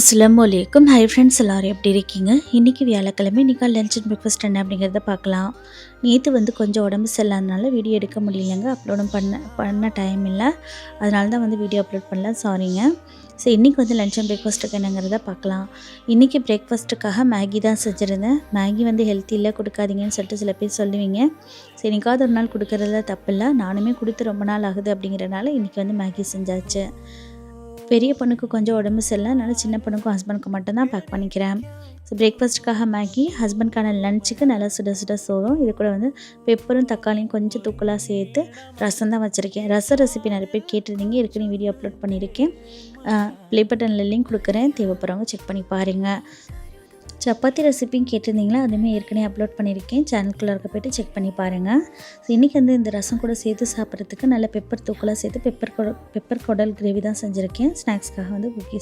அஸ்ஸலாமு hi friends, எல்லோரும் எப்படி இருக்கீங்க? இன்றைக்கி வியாழக்கிழமை. இன்றைக்கி லன்ச் அண்ட் பிரேக்ஃபாஸ்ட் என்ன அப்படிங்கிறத பார்க்கலாம். நேற்று கொஞ்சம் உடம்பு சரியில்லாதனால வீடியோ எடுக்க முடியலைங்க. அப்லோடும் பண்ண டைம் இல்லை. அதனால தான் வீடியோ அப்லோட் பண்ணல, சாரிங்க. ஸோ இன்றைக்கி லன்ச் அண்ட் பிரேக்ஃபாஸ்ட்டுக்கு என்னங்கிறத பார்க்கலாம். இன்றைக்கி பிரேக்ஃபாஸ்ட்டுக்காக மேகி தான் செஞ்சுருந்தேன். மேகி ஹெல்த்தி இல்லை, கொடுக்காதீங்கன்னு சொல்லிட்டு சில பேர் சொல்லுவீங்க. ஸோ என்றைக்காவது ஒரு நாள் கொடுக்குறதுல தப்பில்லை. நானுமே கொடுத்து ரொம்ப நாள் ஆகுது அப்படிங்கிறனால இன்றைக்கி மேகி செஞ்சாச்சு. பெரிய பொண்ணுக்கு கொஞ்சம் உடம்பு சரியில்லை, அதனால் சின்ன பொண்ணுக்கும் ஹஸ்பண்டுக்கு மட்டும்தான் பேக் பண்ணிக்கிறேன். ஸோ பிரேக்ஃபாஸ்ட்டுக்காக மேகி, ஹஸ்பண்ட்கான லஞ்சுக்கு நல்லா சுட சுட சோறும், இது கூட பெப்பரும் தக்காளியும் கொஞ்சம் தூக்கலாக சேர்த்து ரசம் தான் வச்சுருக்கேன். ரசம் ரெசிபி நிறைய பேர் கேட்டிருந்தீங்க, ஏற்கனவே வீடியோ அப்லோட் பண்ணியிருக்கேன். ப்ளே பட்டனில் லிங்க் கொடுக்குறேன், தேவைப்படுறவங்க செக் பண்ணி பாருங்கள். சப்பாத்தி ரெசிப்பியும் கேட்டிருந்தீங்களா, அதுவுமே ஏற்கனவே அப்லோட் பண்ணியிருக்கேன். சேனலுக்குள்ளே இருக்க போய்ட்டு செக் பண்ணி பாருங்கள். ஸோ இன்றைக்கி இந்த ரசம் கூட சேர்த்து சாப்பிட்றதுக்கு நல்ல பெப்பர் தூக்கலாக சேர்த்து பெப்பர் குடல் கிரேவி தான் செஞ்சுருக்கேன். ஸ்நாக்ஸ்க்காக குக்கீஸ்